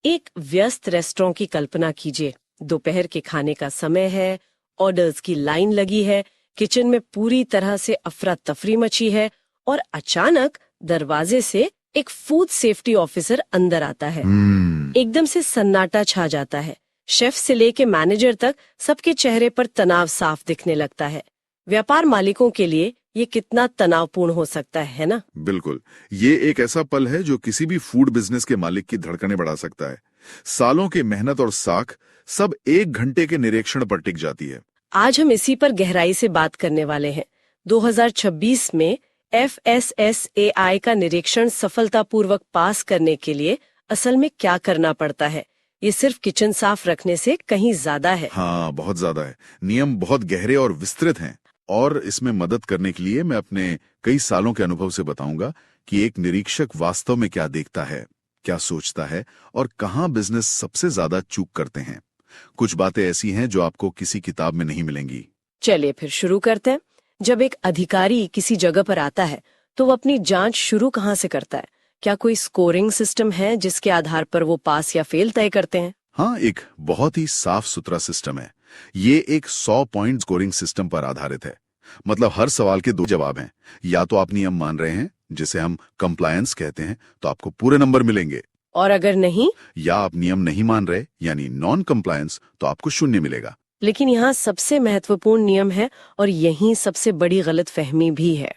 एक व्यस्त रेस्टोरेंट की कल्पना कीजिए। दोपहर के खाने का समय है, ऑर्डर्स की लाइन लगी है, किचन में पूरी तरह से अफरा तफरी मची है और अचानक दरवाजे से एक फूड सेफ्टी ऑफिसर अंदर आता है। एकदम से सन्नाटा छा जाता है। शेफ से लेके मैनेजर तक सबके चेहरे पर तनाव साफ दिखने लगता है। व्यापार मालिकों के लिए ये कितना तनावपूर्ण हो सकता है ना? बिल्कुल, ये एक ऐसा पल है जो किसी भी फूड बिजनेस के मालिक की धड़कनें बढ़ा सकता है। सालों की मेहनत और साख सब एक घंटे के निरीक्षण पर टिक जाती है। आज हम इसी पर गहराई से बात करने वाले हैं। 2026 में FSSAI का निरीक्षण सफलतापूर्वक पास करने के लिए असल में क्या करना पड़ता है? ये सिर्फ किचन साफ रखने से कहीं ज्यादा है। हाँ, बहुत ज्यादा है। नियम बहुत गहरे और विस्तृत हैं। और इसमें मदद करने के लिए मैं अपने कई सालों के अनुभव से बताऊंगा कि एक निरीक्षक वास्तव में क्या देखता है, क्या सोचता है और कहां बिजनेस सबसे ज्यादा चूक करते हैं। कुछ बातें ऐसी हैं जो आपको किसी किताब में नहीं मिलेंगी। चलिए फिर शुरू करते हैं। जब एक अधिकारी किसी जगह पर आता है तो वो अपनी जांच शुरू कहाँ से करता है? क्या कोई स्कोरिंग सिस्टम है जिसके आधार पर वो पास या फेल तय करते हैं? हाँ, एक बहुत ही साफ सुथरा सिस्टम है। ये एक 100 पॉइंट स्कोरिंग सिस्टम पर आधारित है। मतलब हर सवाल के 2 जवाब हैं। या तो आप नियम मान रहे हैं, जिसे हम कंप्लायंस कहते हैं, तो आपको पूरे नंबर मिलेंगे। और अगर नहीं? या आप नियम नहीं मान रहे, यानी नॉन कंप्लायंस, तो आपको 0 मिलेगा। लेकिन यहाँ सबसे महत्वपूर्ण नियम है और यहीं सबसे बड़ी गलतफहमी भी है।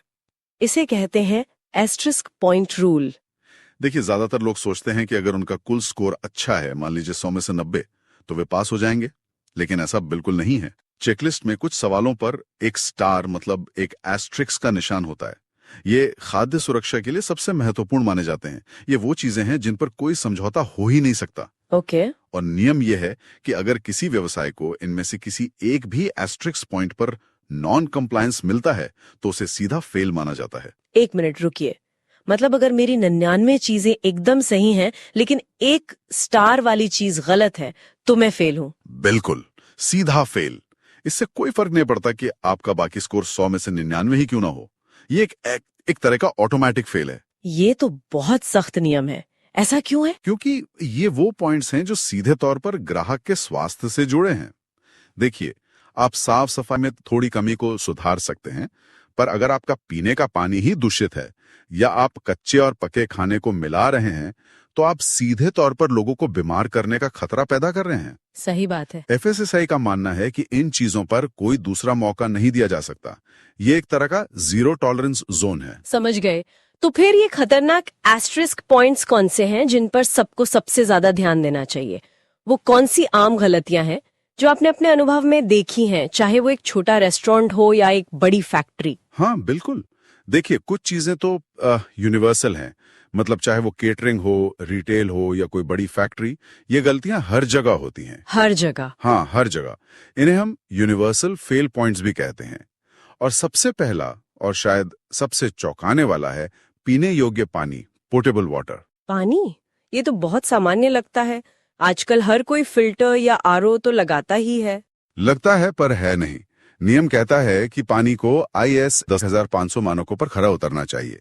इसे कहते हैं एस्ट्रिस्क पॉइंट रूल। देखिए, ज्यादातर लोग सोचते हैं कि अगर उनका कुल स्कोर अच्छा है, मान लीजिए 100 में से 90, तो वे पास हो जाएंगे। लेकिन ऐसा बिल्कुल नहीं है। चेकलिस्ट में कुछ सवालों पर एक स्टार, मतलब एक एस्ट्रिक्स का निशान होता है। ये खाद्य सुरक्षा के लिए सबसे महत्वपूर्ण माने जाते हैं। ये वो चीजें हैं जिन पर कोई समझौता हो ही नहीं सकता। ओके। और नियम यह है कि अगर किसी व्यवसाय को इनमें से किसी एक भी एस्ट्रिक्स पॉइंट पर नॉन कंप्लायंस मिलता है तो उसे सीधा फेल माना जाता है। 1 मिनट रुकिए। मतलब अगर मेरी 99 चीजें एकदम सही हैं लेकिन एक स्टार वाली चीज गलत है तो मैं फेल हूँ? बिल्कुल, सीधा फेल। इससे कोई फर्क नहीं पड़ता कि आपका बाकी स्कोर 100 में से 99 ही क्यों ना हो। ये एक तरह का ऑटोमेटिक फेल है। ये तो बहुत सख्त नियम है। ऐसा क्यों है? क्योंकि ये वो पॉइंट्स हैं जो सीधे तौर पर ग्राहक के स्वास्थ्य से जुड़े हैं। देखिए, आप साफ सफाई में थोड़ी कमी को सुधार सकते हैं, पर अगर आपका पीने का पानी ही दूषित है या आप कच्चे और पके खाने को मिला रहे हैं, तो आप सीधे तौर पर लोगों को बीमार करने का खतरा पैदा कर रहे हैं। सही बात है। FSSAI का मानना है कि इन चीजों पर कोई दूसरा मौका नहीं दिया जा सकता। ये एक तरह का जीरो टॉलरेंस जोन है। समझ गए। तो फिर ये खतरनाक एस्ट्रिस्क पॉइंट्स कौन से हैं जिन पर सबको सबसे ज्यादा ध्यान देना चाहिए? वो कौन सी आम गलतियां हैं जो आपने अपने अनुभव में देखी हैं, चाहे वो एक छोटा रेस्टोरेंट हो या एक बड़ी फैक्ट्री? हाँ, बिल्कुल। देखिए, कुछ चीजें तो यूनिवर्सल हैं। मतलब चाहे वो केटरिंग हो, रिटेल हो या कोई बड़ी फैक्ट्री, ये गलतियां हर जगह होती हैं। हर जगह? हाँ, हर जगह। इन्हें हम यूनिवर्सल फेल पॉइंट्स भी कहते हैं। और सबसे पहला और शायद सबसे चौंकाने वाला है पीने योग्य पानी, पोर्टेबल वाटर। पानी? ये तो बहुत सामान्य लगता है। आजकल हर कोई फिल्टर या RO तो लगाता ही है। लगता है पर है नहीं। नियम कहता है कि पानी को IS 10500 मानकों पर खरा उतरना चाहिए।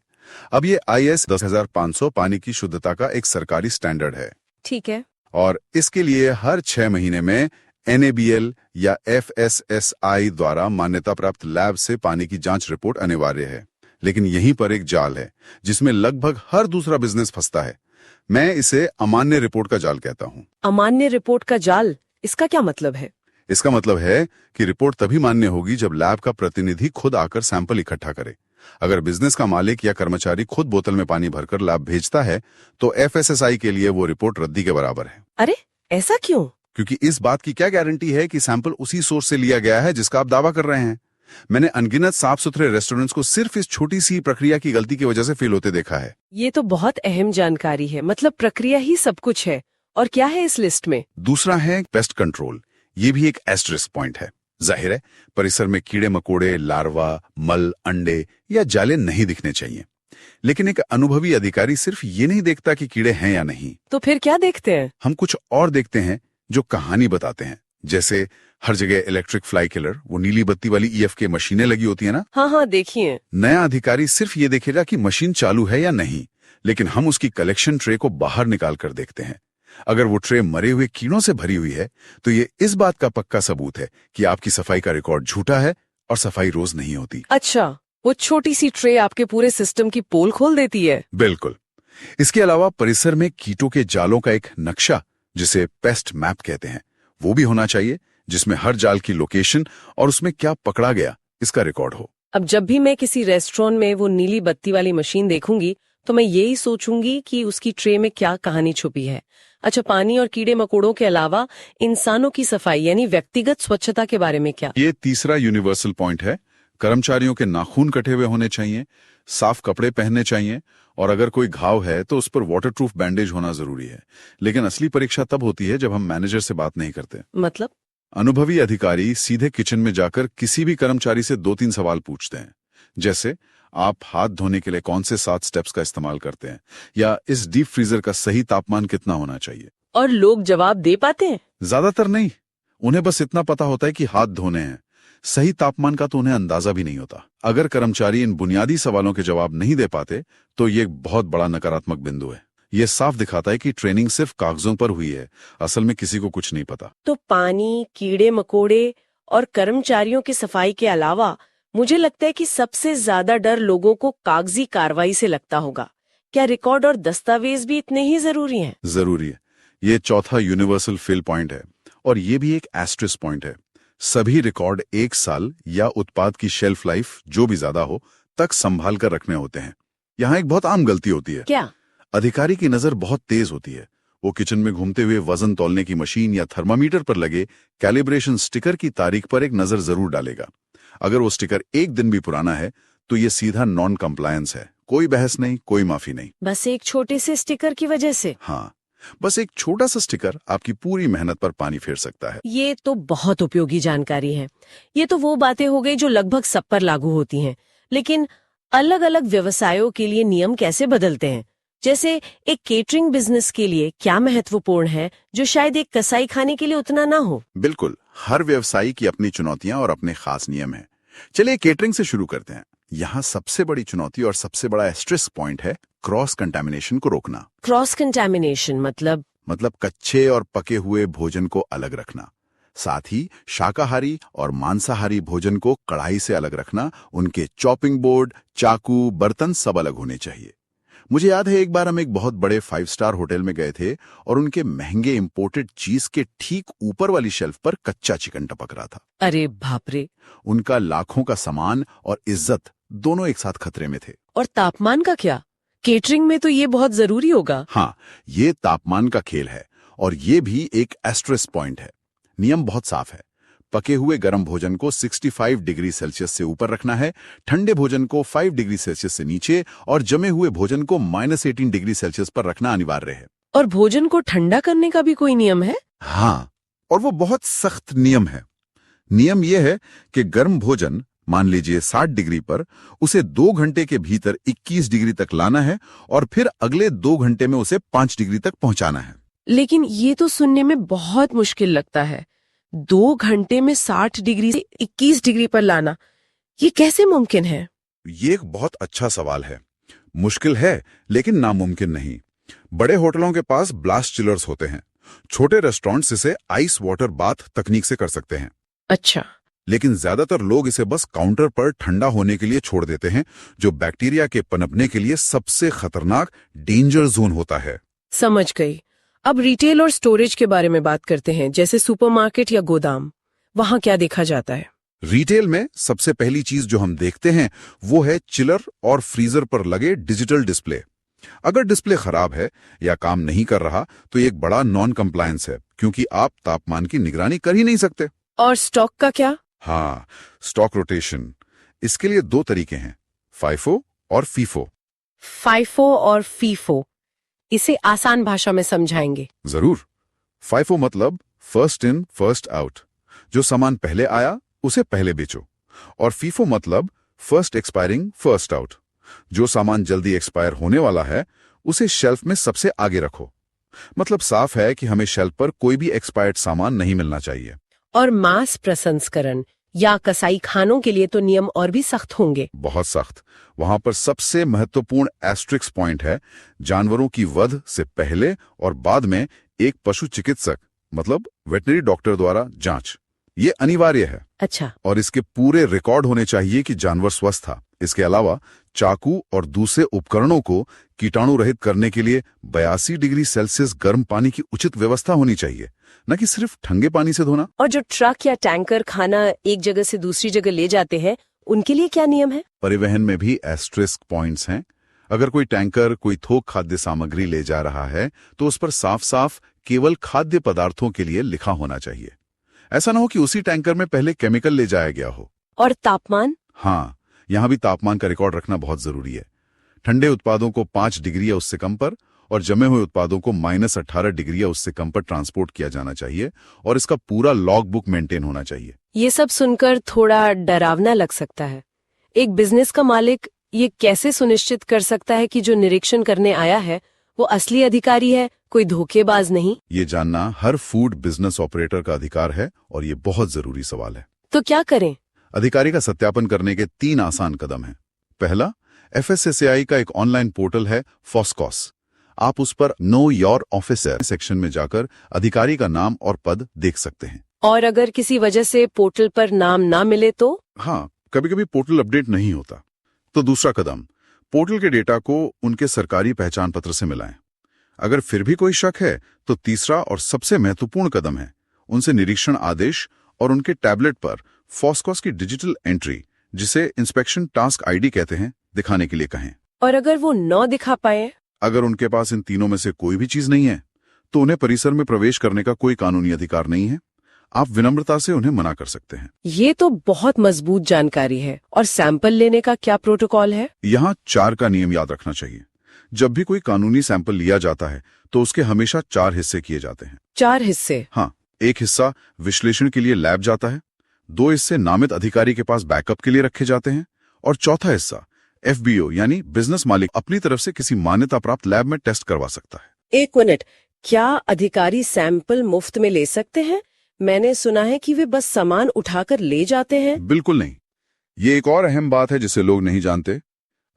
अब ये IS 10500 पानी की शुद्धता का एक सरकारी स्टैंडर्ड है। ठीक है। और इसके लिए हर 6 महीने में NABL या FSSAI द्वारा मान्यता प्राप्त लैब से पानी की जांच रिपोर्ट अनिवार्य है। लेकिन यहीं पर एक जाल है जिसमें लगभग हर दूसरा बिजनेस फंसता है। मैं इसे अमान्य रिपोर्ट का जाल कहता हूँ। अमान्य रिपोर्ट का जाल? इसका क्या मतलब है? इसका मतलब है कि रिपोर्ट तभी मान्य होगी जब लैब का प्रतिनिधि खुद आकर सैंपल इकट्ठा करे। अगर बिजनेस का मालिक या कर्मचारी खुद बोतल में पानी भरकर लैब भेजता है तो FSSAI के लिए वो रिपोर्ट रद्दी के बराबर है। अरे, ऐसा क्यों? क्योंकि इस बात की क्या गारंटी है कि सैंपल उसी सोर्स से लिया गया है जिसका आप दावा कर रहे हैं। मैंने अनगिनत साफ सुथरे रेस्टोरेंट्स को सिर्फ इस छोटी सी प्रक्रिया की गलती की वजह से फेल होते देखा है। ये तो बहुत अहम जानकारी है। मतलब प्रक्रिया ही सब कुछ है। और क्या है इस लिस्ट में? दूसरा है पेस्ट कंट्रोल। ये भी एक एस्टेरिस्क पॉइंट है। जाहिर है, परिसर में कीड़े मकोड़े, लार्वा, मल, अंडे या जाले नहीं दिखने चाहिए। लेकिन एक अनुभवी अधिकारी सिर्फ ये नहीं देखता कि कीड़े हैं या नहीं। तो फिर क्या देखते हैं? हम कुछ और देखते हैं जो कहानी बताते हैं। जैसे हर जगह इलेक्ट्रिक फ्लाई किलर, वो नीली बत्ती वाली EFK मशीनें लगी होती है ना। हाँ, देखिए। नया अधिकारी सिर्फ ये देखेगा कि मशीन चालू है या नहीं, लेकिन हम उसकी कलेक्शन ट्रे को बाहर निकाल कर देखते हैं। अगर वो ट्रे मरे हुए कीड़ों से भरी हुई है तो ये इस बात का पक्का सबूत है कि आपकी सफाई का रिकॉर्ड झूठा है और सफाई रोज नहीं होती। अच्छा, वो छोटी सी ट्रे आपके पूरे सिस्टम की पोल खोल देती है। बिल्कुल। इसके अलावा परिसर में कीटों के जालों का एक नक्शा, जिसे पेस्ट मैप कहते हैं, वो भी होना चाहिए, जिसमें हर जाल की लोकेशन और उसमें क्या पकड़ा गया इसका रिकॉर्ड हो। अब जब भी मैं किसी रेस्टोरेंट में वो नीली बत्ती वाली मशीन देखूंगी तो मैं यही सोचूंगी कि उसकी ट्रे में क्या कहानी छुपी है। अच्छा, पानी और कीड़े मकोड़ों के अलावा इंसानों की सफाई यानी व्यक्तिगत स्वच्छता के बारे में क्या? ये तीसरा यूनिवर्सल पॉइंट है। कर्मचारियों के नाखून कटे हुए होने चाहिए, साफ कपड़े पहनने चाहिए, और अगर कोई घाव है तो उस पर वाटरप्रूफ बैंडेज होना जरूरी है। लेकिन असली परीक्षा तब होती है जब हम मैनेजर से बात नहीं करते। मतलब? अनुभवी अधिकारी सीधे किचन में जाकर किसी भी कर्मचारी से 2-3 सवाल पूछते हैं, जैसे आप हाथ धोने के लिए कौन से 7 स्टेप्स का इस्तेमाल करते हैं, या इस डीप फ्रीजर का सही तापमान कितना होना चाहिए। और लोग जवाब दे पाते हैं? ज्यादातर नहीं। उन्हें बस इतना पता होता है कि हाथ धोने हैं। सही तापमान का तो उन्हें अंदाजा भी नहीं होता। अगर कर्मचारी इन बुनियादी सवालों के जवाब नहीं दे पाते तो ये एक बहुत बड़ा नकारात्मक बिंदु है। ये साफ दिखाता है कि ट्रेनिंग सिर्फ कागजों पर हुई है, असल में किसी को कुछ नहीं पता। तो पानी, कीड़े मकोड़े और कर्मचारियों की सफाई के अलावा मुझे लगता है कि सबसे ज्यादा डर लोगों को कागजी कार्रवाई से लगता होगा। क्या रिकॉर्ड और दस्तावेज भी इतने ही जरूरी हैं? जरूरी है। ये चौथा यूनिवर्सल फेल पॉइंट है, और ये भी एक एस्ट्रिस पॉइंट है। सभी रिकॉर्ड 1 साल या उत्पाद की शेल्फ लाइफ जो भी ज्यादा हो तक संभाल कर रखने होते हैं। यहाँ एक बहुत आम गलती होती है। क्या? अधिकारी की नजर बहुत तेज होती है। वो किचन में घूमते हुए वजन तौलने की मशीन या थर्मामीटर पर लगे कैलिब्रेशन स्टिकर की तारीख पर एक नजर जरूर डालेगा। अगर वो स्टिकर 1 दिन भी पुराना है तो ये सीधा नॉन कंप्लायंस है। कोई बहस नहीं, कोई माफी नहीं। बस एक छोटे से स्टिकर की वजह से? हाँ, बस एक छोटा सा स्टिकर आपकी पूरी मेहनत पर पानी फेर सकता है। ये तो बहुत उपयोगी जानकारी है। ये तो वो बातें हो गई जो लगभग सब पर लागू होती हैं। लेकिन अलग अलग व्यवसायों के लिए नियम कैसे बदलते हैं? जैसे एक केटरिंग बिजनेस के लिए क्या महत्वपूर्ण है जो शायद एक कसाई खाने के लिए उतना ना हो? बिल्कुल, हर व्यवसायी की अपनी चुनौतियां और अपने खास नियम हैं। चलिए केटरिंग से शुरू करते हैं। यहाँ सबसे बड़ी चुनौती और सबसे बड़ा स्ट्रेस पॉइंट है क्रॉस कंटामिनेशन को रोकना। क्रॉस कंटामिनेशन मतलब कच्चे और पके हुए भोजन को अलग रखना, साथ ही शाकाहारी और मांसाहारी भोजन को कढ़ाई से अलग रखना। उनके चॉपिंग बोर्ड, चाकू, बर्तन सब अलग होने चाहिए। मुझे याद है एक बार हम एक बहुत बड़े 5 स्टार होटल में गए थे और उनके महंगे इंपोर्टेड चीज के ठीक ऊपर वाली शेल्फ पर कच्चा चिकन टपक रहा था। अरे बाप रे! उनका लाखों का सामान और इज्जत दोनों एक साथ खतरे में थे। और तापमान का क्या? केटरिंग में तो ये बहुत जरूरी होगा। हाँ, ये तापमान का खेल है, और ये भी एक एस्ट्रेस पॉइंट है। नियम बहुत साफ है। पके हुए गर्म भोजन को 65 डिग्री सेल्सियस से ऊपर रखना है, ठंडे भोजन को 5 डिग्री सेल्सियस से नीचे, और जमे हुए भोजन को -18 डिग्री सेल्सियस पर रखना अनिवार्य है। और भोजन को ठंडा करने का भी कोई नियम है? हाँ, और वो बहुत सख्त नियम है। नियम यह है कि गर्म भोजन, मान लीजिए 60 डिग्री पर, उसे 2 घंटे के भीतर 21 डिग्री तक लाना है और फिर अगले 2 घंटे में उसे 5 डिग्री तक पहुंचाना है। लेकिन ये तो सुनने में बहुत मुश्किल लगता है। 2 घंटे में 60 डिग्री से 21 डिग्री पर लाना, ये कैसे मुमकिन है? ये एक बहुत अच्छा सवाल है। मुश्किल है लेकिन नामुमकिन नहीं। बड़े होटलों के पास ब्लास्ट चिलर्स होते हैं। छोटे रेस्टोरेंट्स इसे आइस वाटर बाथ तकनीक से कर सकते हैं। अच्छा। लेकिन ज्यादातर लोग इसे बस काउंटर पर ठंडा होने के लिए छोड़ देते हैं, जो बैक्टीरिया के पनपने के लिए सबसे खतरनाक डेंजर जोन होता है। समझ गई। अब रिटेल और स्टोरेज के बारे में बात करते हैं, जैसे सुपरमार्केट या गोदाम। वहां क्या देखा जाता है? रिटेल में सबसे पहली चीज जो हम देखते हैं वो है चिलर और फ्रीजर पर लगे डिजिटल डिस्प्ले। अगर डिस्प्ले खराब है या काम नहीं कर रहा तो ये एक बड़ा नॉन कंप्लायंस है, क्योंकि आप तापमान की निगरानी कर ही नहीं सकते। और स्टॉक का क्या? हाँ, स्टॉक रोटेशन। इसके लिए 2 तरीके हैं, फाइफो और फीफो। फाइफो और फीफो, इसे आसान भाषा में समझाएंगे? जरूर। फाइफो मतलब फर्स्ट इन फर्स्ट आउट, जो सामान पहले आया उसे पहले बेचो। और फीफो मतलब फर्स्ट एक्सपायरिंग फर्स्ट आउट, जो सामान जल्दी एक्सपायर होने वाला है उसे शेल्फ में सबसे आगे रखो। मतलब साफ है कि हमें शेल्फ पर कोई भी एक्सपायर्ड सामान नहीं मिलना चाहिए। और मांस प्रसंस्करण या कसाई खानों के लिए तो नियम और भी सख्त होंगे। बहुत सख्त। वहां पर सबसे महत्वपूर्ण एस्ट्रिक्स पॉइंट है, जानवरों की वध से पहले और बाद में एक पशु चिकित्सक मतलब वेटनरी डॉक्टर द्वारा जांच, ये अनिवार्य है। अच्छा। और इसके पूरे रिकॉर्ड होने चाहिए कि जानवर स्वस्थ था। इसके अलावा चाकू और दूसरे उपकरणों को कीटाणु रहित करने के लिए 82 डिग्री सेल्सियस गर्म पानी की उचित व्यवस्था होनी चाहिए, न कि सिर्फ ठंडे पानी से धोना। और जो ट्रक या टैंकर खाना एक जगह से दूसरी जगह ले जाते हैं, उनके लिए क्या नियम है? परिवहन में भी एस्ट्रिस्क पॉइंट्स हैं। अगर कोई टैंकर कोई थोक खाद्य सामग्री ले जा रहा है तो उस पर साफ साफ केवल खाद्य पदार्थों के लिए लिखा होना चाहिए। ऐसा ना हो कि उसी टैंकर में पहले केमिकल ले जाया गया हो। और तापमान? हाँ, यहाँ भी तापमान का रिकॉर्ड रखना बहुत जरूरी है। ठंडे उत्पादों को 5 डिग्री या उससे कम पर और जमे हुए उत्पादों को -18 डिग्री या उससे कम पर ट्रांसपोर्ट किया जाना चाहिए और इसका पूरा लॉग बुक मेंटेन होना चाहिए। ये सब सुनकर थोड़ा डरावना लग सकता है। एक बिजनेस का मालिक ये कैसे सुनिश्चित कर सकता है कि जो निरीक्षण करने आया है वो असली अधिकारी है, कोई धोखेबाज नहीं? ये जानना हर फूड बिजनेस ऑपरेटर का अधिकार है और ये बहुत जरूरी सवाल है। तो क्या करें? अधिकारी का सत्यापन करने के 3 आसान कदम हैं। पहला, FSSAI का एक ऑनलाइन पोर्टल है फॉस्कॉस। आप उस पर नो योर ऑफिसर सेक्शन में जाकर अधिकारी का नाम और पद देख सकते हैं। और अगर किसी वजह से पोर्टल पर नाम ना मिले तो? हाँ, कभी कभी पोर्टल अपडेट नहीं होता। तो दूसरा कदम, पोर्टल के डेटा को उनके सरकारी पहचान पत्र से मिलाएं। अगर फिर भी कोई शक है तो तीसरा और सबसे महत्वपूर्ण कदम है, उनसे निरीक्षण आदेश और उनके टैबलेट पर फॉस्कॉस की डिजिटल एंट्री, जिसे इंस्पेक्शन टास्क आईडी कहते हैं, दिखाने के लिए कहें। और अगर वो न दिखा पाए? अगर उनके पास इन तीनों में से कोई भी चीज नहीं है तो उन्हें परिसर में प्रवेश करने का कोई कानूनी अधिकार नहीं है। आप विनम्रता से उन्हें मना कर सकते हैं। ये तो बहुत मजबूत जानकारी है। और सैंपल लेने का क्या प्रोटोकॉल है? यहाँ 4 का नियम याद रखना चाहिए। जब भी कोई कानूनी सैंपल लिया जाता है तो उसके हमेशा 4 हिस्से किए जाते हैं। 4 हिस्से? हाँ, एक हिस्सा विश्लेषण के लिए लैब जाता है, 2 हिस्से नामित अधिकारी के पास बैकअप के लिए रखे जाते हैं और चौथा हिस्सा FBO यानी बिजनेस मालिक अपनी तरफ से किसी मान्यता प्राप्त लैब में टेस्ट करवा सकता है। 1 मिनट, क्या अधिकारी सैंपल मुफ्त में ले सकते हैं? मैंने सुना है कि वे बस सामान उठाकर ले जाते हैं। बिल्कुल नहीं। ये एक और अहम बात है जिसे लोग नहीं जानते।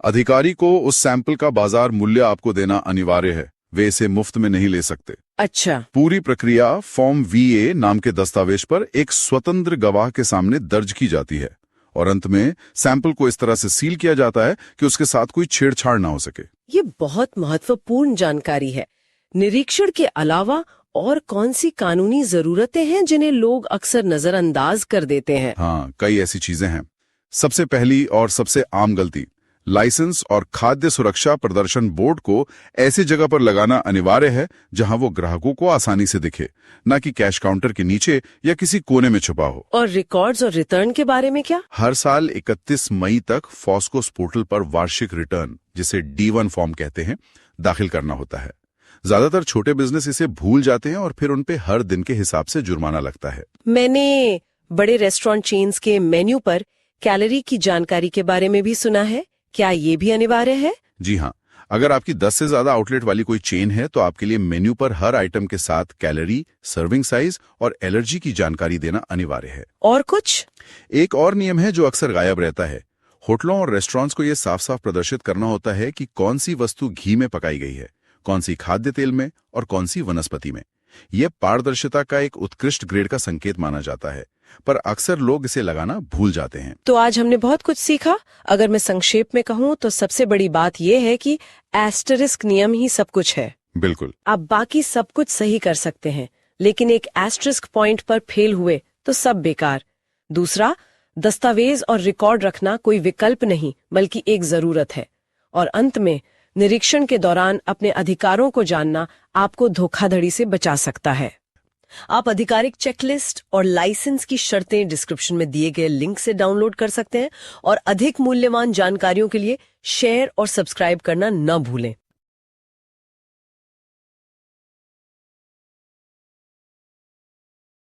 अधिकारी को उस सैंपल का बाजार मूल्य आपको देना अनिवार्य है। वे इसे मुफ्त में नहीं ले सकते। अच्छा। पूरी प्रक्रिया फॉर्म VA नाम के दस्तावेज पर एक स्वतंत्र गवाह के सामने दर्ज की जाती है और अंत में सैंपल को इस तरह से सील किया जाता है कि उसके साथ कोई छेड़छाड़ ना हो सके। ये बहुत महत्वपूर्ण जानकारी है। निरीक्षण के अलावा और कौन सी कानूनी जरूरतें हैं जिन्हें लोग अक्सर नजरअंदाज कर देते हैं? हाँ, कई ऐसी चीजें हैं। सबसे पहली और सबसे आम गलती, लाइसेंस और खाद्य सुरक्षा प्रदर्शन बोर्ड को ऐसी जगह पर लगाना अनिवार्य है जहां वो ग्राहकों को आसानी से दिखे, न कि कैश काउंटर के नीचे या किसी कोने में छुपा हो। और रिकॉर्ड्स और रिटर्न के बारे में क्या? हर साल 31 मई तक फॉस्कोस पोर्टल पर वार्षिक रिटर्न, जिसे D1 फॉर्म कहते हैं, दाखिल करना होता है। ज्यादातर छोटे बिजनेस इसे भूल जाते हैं और फिर उन पे हर दिन के हिसाब से जुर्माना लगता है। मैंने बड़े रेस्टोरेंट चेन्स के मेन्यू पर कैलोरी की जानकारी के बारे में भी सुना है। क्या ये भी अनिवार्य है? जी हाँ, अगर आपकी 10 से ज्यादा आउटलेट वाली कोई चेन है तो आपके लिए मेन्यू पर हर आइटम के साथ कैलोरी, सर्विंग साइज और एलर्जी की जानकारी देना अनिवार्य है। और कुछ? एक और नियम है जो अक्सर गायब रहता है। होटलों और रेस्टोरेंट्स को यह साफ साफ प्रदर्शित करना होता है कि कौन सी वस्तु घी में पकाई गई है, कौन सी खाद्य तेल में और कौन सी वनस्पति में। यह पारदर्शिता का एक उत्कृष्ट ग्रेड का संकेत माना जाता है, पर अक्सर लोग इसे लगाना भूल जाते हैं। तो आज हमने बहुत कुछ सीखा। अगर मैं संक्षेप में कहूँ तो सबसे बड़ी बात यह है कि एस्टेरिस्क नियम ही सब कुछ है। बिल्कुल। आप बाकी सब कुछ सही कर सकते हैं, लेकिन एक एस्टेरिस्क पॉइंट पर फेल हुए तो सब बेकार। दूसरा, दस्तावेज और रिकॉर्ड रखना कोई विकल्प नहीं बल्कि एक जरूरत है। और अंत में, निरीक्षण के दौरान अपने अधिकारों को जानना आपको धोखाधड़ी से बचा सकता है। आप आधिकारिक चेकलिस्ट और लाइसेंस की शर्तें डिस्क्रिप्शन में दिए गए लिंक से डाउनलोड कर सकते हैं और अधिक मूल्यवान जानकारियों के लिए शेयर और सब्सक्राइब करना न भूलें।